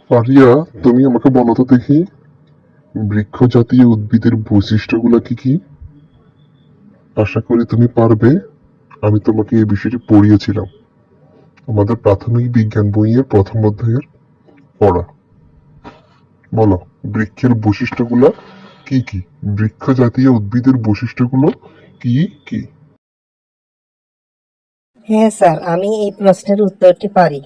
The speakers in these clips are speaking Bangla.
ফারিয়া, তুমি আমাকে বলো তো দেখি, বৃক্ষ জাতীয় উদ্ভিদের বৈশিষ্ট্যগুলো কি কি? আশা করি তুমি পারবে। আমি তোমাকে এই বিষয়টি পড়িয়েছিলাম আমাদের প্রাথমিক বিজ্ঞান বইয়ের প্রথম অধ্যায়ের পড়া। বলো, বৃক্ষের বৈশিষ্ট্যগুলো কি কি? বৃক্ষ জাতীয় উদ্ভিদের বৈশিষ্ট্যগুলো কি কি? হ্যাঁ স্যার, আমি এই প্রশ্নের উত্তরটি পারি।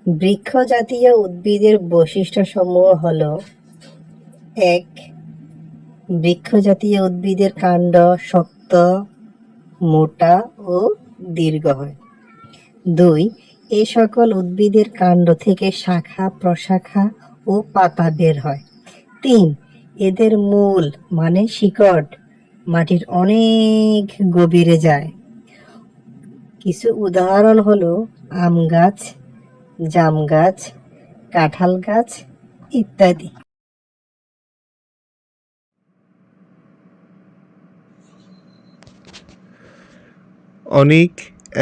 বৃক্ষ জাতীয় উদ্ভিদের বৈশিষ্ট্যসমূহ হল: ১. বৃক্ষ জাতীয় উদ্ভিদের কাণ্ড শক্ত, মোটা ও দীর্ঘ হয়। ২. এ সকল উদ্ভিদের কাণ্ড থেকে শাখা প্রশাখা ও পাতা বের হয়। ৩. এদের মূল মানে শিকড় মাটির অনেক গভীরে যায়। কিছু উদাহরণ হলো আম গাছ, জাম গাছ, কাঁঠাল গাছ ইত্যাদি। অনিক,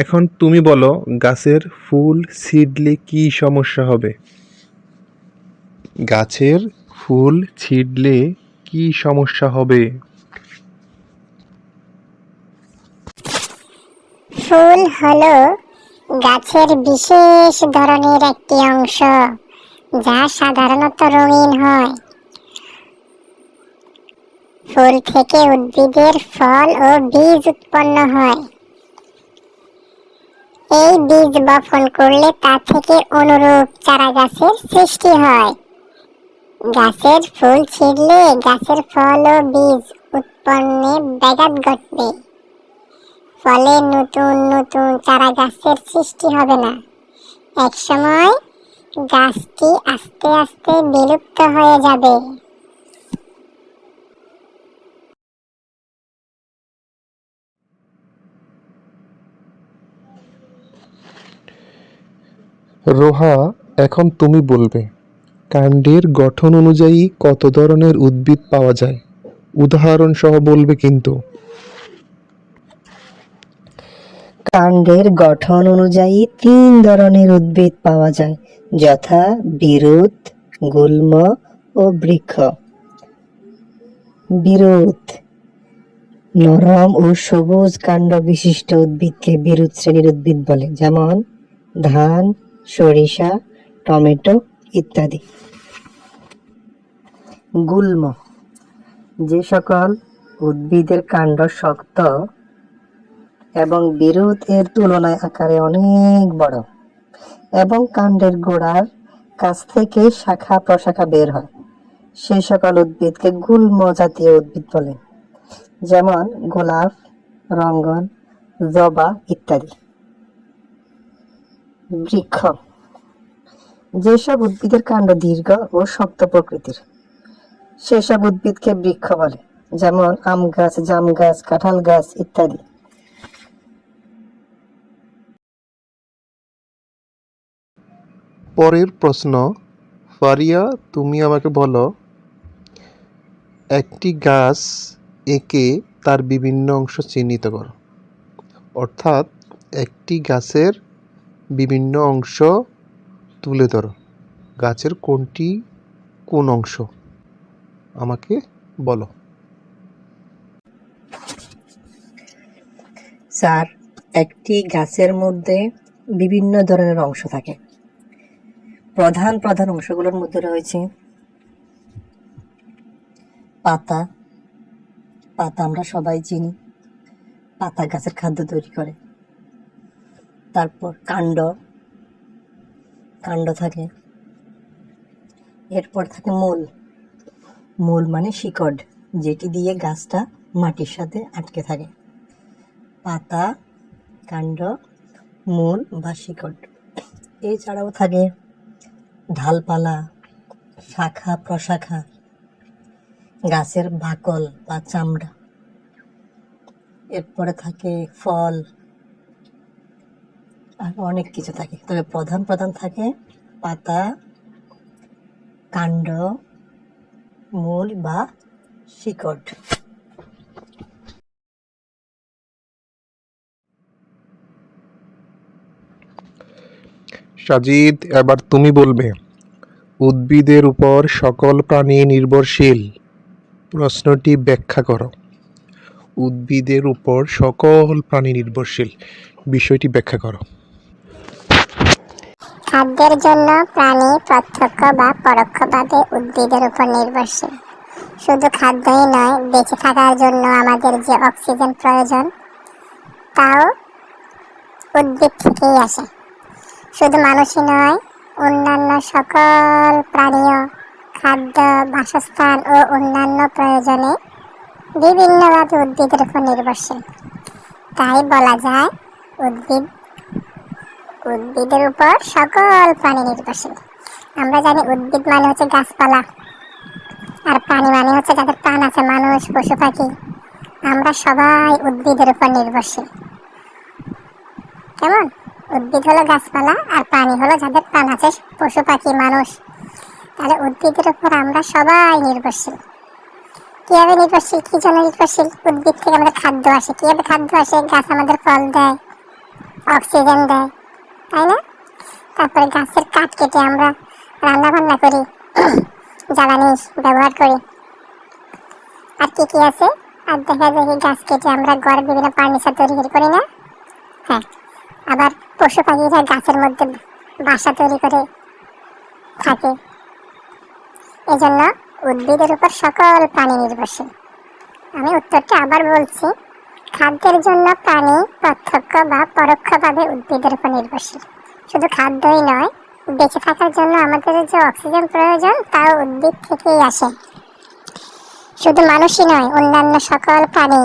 এখন তুমি বলো, গাছের ফুল ছিঁড়লে কি সমস্যা হবে? গাছের ফুল ছিঁড়লে কি সমস্যা হবে? ফুল হলো গাছের বিশেষ ধরনের একটি অংশ, যা সাধারণত রঙিন হয়। ফুল থেকে উদ্ভিদের ফল ও বীজ উৎপন্ন হয়। এই বীজ বপন করলে তা থেকে অনুরূপ চারা গাছের সৃষ্টি হয়। গাছের ফুল ছিঁড়লে গাছের ফল ও বীজ উৎপন্নে ব্যাঘাত ঘটবে। ফলে নতুন নতুন চারা গাছের সৃষ্টি হবে না। একসময় গাছটি আস্তে আস্তে বিলুপ্ত হয়ে যাবে। রোহা, এখন তুমি বলবে, কাণ্ডের গঠন অনুযায়ী কত ধরনের উদ্ভিদ পাওয়া যায়? উদাহরণ সহ বলবে কিন্তু। কাণ্ডের গঠন অনুযায়ী ৩ ধরনের উদ্ভিদ পাওয়া যায়, যথা বিরুৎ, গুল্ম ও বৃক্ষ। বিরুৎ নরম ও সবুজ কাণ্ড বিশিষ্ট উদ্ভিদকে বিরুৎ শ্রেণীর উদ্ভিদ বলে, যেমন ধান, সরিষা, টমেটো ইত্যাদি। গুল্ম যে সকল উদ্ভিদের কাণ্ড শক্ত এবং বিরুৎ এর তুলনায় আকারে অনেক বড় এবং কাণ্ডের গোড়ার কাছ থেকে শাখা প্রশাখা বের হয়, সে সকল উদ্ভিদকে গুল্ম জাতীয় উদ্ভিদ বলে, যেমন গোলাপ, রঙ্গন, জবা ইত্যাদি। বৃক্ষ যেসব উদ্ভিদের কাণ্ড দীর্ঘ ও শক্ত প্রকৃতির, সেসব উদ্ভিদকে বৃক্ষ বলে, যেমন আম গাছ, জাম গাছ, কাঁঠাল গাছ ইত্যাদি। পরের প্রশ্ন, ফারিয়া, তুমি আমাকে বলো, একটি গাছ এঁকে তার বিভিন্ন অংশ চিহ্নিত করো। অর্থাৎ একটি গাছের বিভিন্ন অংশ তুলে ধরো। গাছের কোনটি কোন অংশ আমাকে বলো। স্যার, একটি গাছের মধ্যে বিভিন্ন ধরনের অংশ থাকে। প্রধান প্রধান অংশগুলোর মধ্যে রয়েছে পাতা। পাতা আমরা সবাই চিনি, পাতা গাছের খাদ্য তৈরি করে। তারপর কাণ্ড, কাণ্ড থাকে। এরপর থাকে মূল। মূল মানে শিকড়, যেটি দিয়ে গাছটা মাটির সাথে আটকে থাকে। পাতা, কাণ্ড, মূল বা শিকড়। এছাড়াও থাকে ডালপালা, শাখা প্রশাখা, গাছের বাকল বা চামড়া। এরপরে থাকে ফল, আর অনেক কিছু থাকে, তবে প্রধান প্রধান থাকে পাতা, কাণ্ড, মূল বা শিকড়। সাজিদ, এবার তুমি বলবে, উদ্ভিদের উপর সকল প্রাণী নির্ভরশীল। প্রশ্নটি ব্যাখ্যা করো। উদ্ভিদের উপর সকল প্রাণী নির্ভরশীল, বিষয়টি ব্যাখ্যা করো। খাদ্যের জন্য প্রাণী প্রত্যক্ষ বা পরোক্ষভাবে উদ্ভিদের উপর নির্ভরশীল। শুধু খাদ্যই নয়, বেঁচে থাকার জন্য আমাদের যে অক্সিজেন প্রয়োজন তাও উদ্ভিদ থেকেই আসে। শুধু মানুষই নয়, অন্যান্য সকল প্রাণীও খাদ্য, বাসস্থান ও অন্যান্য প্রয়োজনে বিভিন্নভাবে উদ্ভিদের উপর নির্ভরশীল। তাই বলা যায় উদ্ভিদের উপর সকল প্রাণী নির্ভরশীল। আমরা জানি উদ্ভিদ মানে হচ্ছে গাছপালা, আর প্রাণী মানে হচ্ছে যাদের প্রাণ আছে, মানুষ, পশু পাখি। আমরা সবাই উদ্ভিদের উপর নির্ভরশীল। কেমন? উদ্ভিদ হলো গাছপালা, আর প্রাণী হলো যাদের প্রাণ আছে, পশু পাখি, মানুষ। তাহলে উদ্ভিদের উপর আমরা সবাই নির্ভরশীল। কিভাবে নির্ভরশীল? কি জন্য নির্ভরশীল? উদ্ভিদ থেকে আমাদের খাদ্য আসে। কিভাবে খাদ্য আসে? গাছ আমাদের ফল দেয়, অক্সিজেন দেয়, তাই না? তারপরে গাছের কাঠ কেটে আমরা রান্না বান্না করি, জ্বালানি ব্যবহার করি। আর কি কি আছে? আর দেখা যায় গাছ কেটে আমরা ঘরে বিভিন্ন ফার্নিচার তৈরি করি না? হ্যাঁ। আবার পশু পাখিরা গাছের মধ্যে বাসা তৈরি করে থাকে। এজন্য উদ্ভিদের উপর সকল প্রাণী নির্ভরশীল। আমি উত্তরটা আবার বলছি, খাদ্যের জন্য প্রাণী প্রত্যক্ষ বা পরোক্ষভাবে উদ্ভিদের উপর নির্ভরশীল। শুধু খাদ্যই নয়, বেঁচে থাকার জন্য আমাদের যে অক্সিজেন প্রয়োজন তাও উদ্ভিদ থেকেই আসে। শুধু মানুষই নয়, অন্যান্য সকল প্রাণী,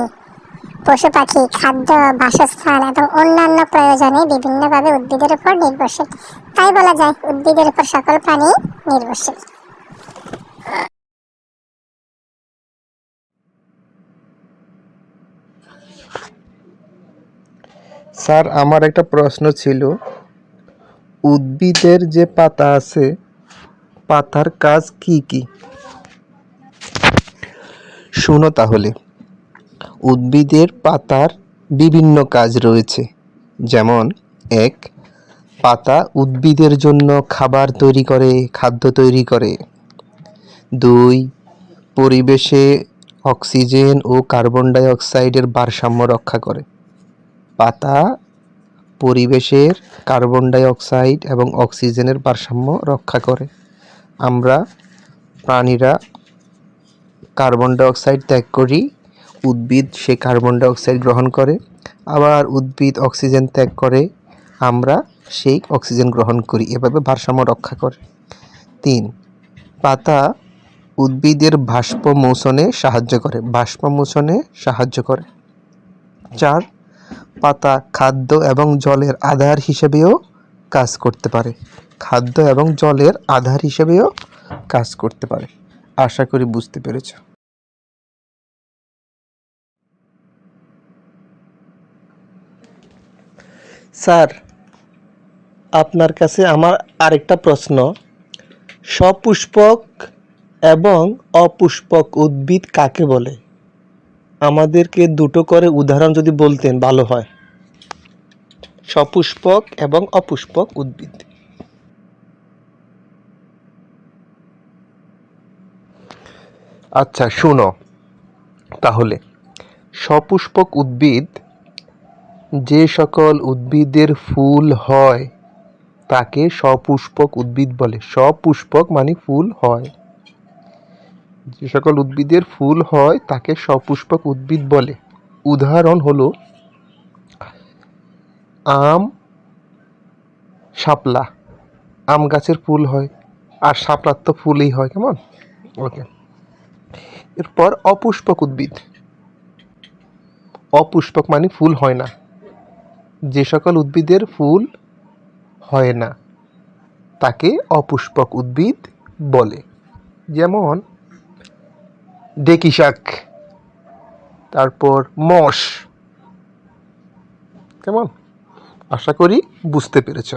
পশু পাখি খাদ্য, বাসস্থান এবং অন্যান্য প্রয়োজনে বিভিন্নভাবে উদ্ভিদের উপর নির্ভরশীল। তাই বলা যায় উদ্ভিদের উপর সকল প্রাণী নির্ভরশীল। স্যার, আমার একটা প্রশ্ন ছিল, উদ্ভিদের যে পাতা আছে, পাতার কাজ কি কি? শোনো তাহলে, উদ্ভিদের পাতার বিভিন্ন কাজ রয়েছে। যেমন 1. পাতা উদ্ভিদের জন্য খাবার তৈরি করে, খাদ্য তৈরি করে। 2. পরিবেশে অক্সিজেন ও কার্বন ডাই অক্সাইডের ভারসাম্য রক্ষা করে। পাতা পরিবেশের কার্বন ডাই অক্সাইড এবং অক্সিজেনের ভারসাম্য রক্ষা করে। আমরা প্রাণীরা কার্বন ডাই অক্সাইড ত্যাগ করি, উদ্ভিদ সে কার্বন ডাই অক্সাইড গ্রহণ করে। আবার উদ্ভিদ অক্সিজেন ত্যাগ করে, আমরা সেই অক্সিজেন গ্রহণ করি। এভাবে ভারসাম্য রক্ষা করে। 3. পাতা উদ্ভিদের বাষ্প মোচনে সাহায্য করে। 4. পাতা খাদ্য এবং জলের আধার হিসেবেও কাজ করতে পারে। আশা করি বুঝতে পেরেছ। স্যার, আপনার কাছে আমার আরেকটা প্রশ্ন, সপুষ্পক এবং অপুষ্পক উদ্ভিদ কাকে বলে? আমাদেরকে দুটো করে উদাহরণ যদি বলতেন ভালো হয়। সপুষ্পক এবং অপুষ্পক উদ্ভিদ। আচ্ছা, শুনো তাহলে। সপুষ্পক উদ্ভিদ, যে সকল উদ্ভিদের ফুল হয় তাকে সপুষ্পক উদ্ভিদ বলে। সপুষ্পক মানে ফুল হয়। যে সকল উদ্ভিদের ফুল হয় তাকে সপুষ্পক উদ্ভিদ বলে। উদাহরণ হলো আম, শাপলা। আম গাছের ফুল হয়, আর শাপলার তো ফুলই হয়। কেমন? ওকে। এরপর অপুষ্পক উদ্ভিদ। অপুষ্পক মানে ফুল হয় না। যে সকল উদ্ভিদের ফুল হয় না তাকে অপুষ্পক উদ্ভিদ বলে। যেমন ডেকি শাক, তারপর মশ। কেমন? আশা করি বুঝতে পেরেছ।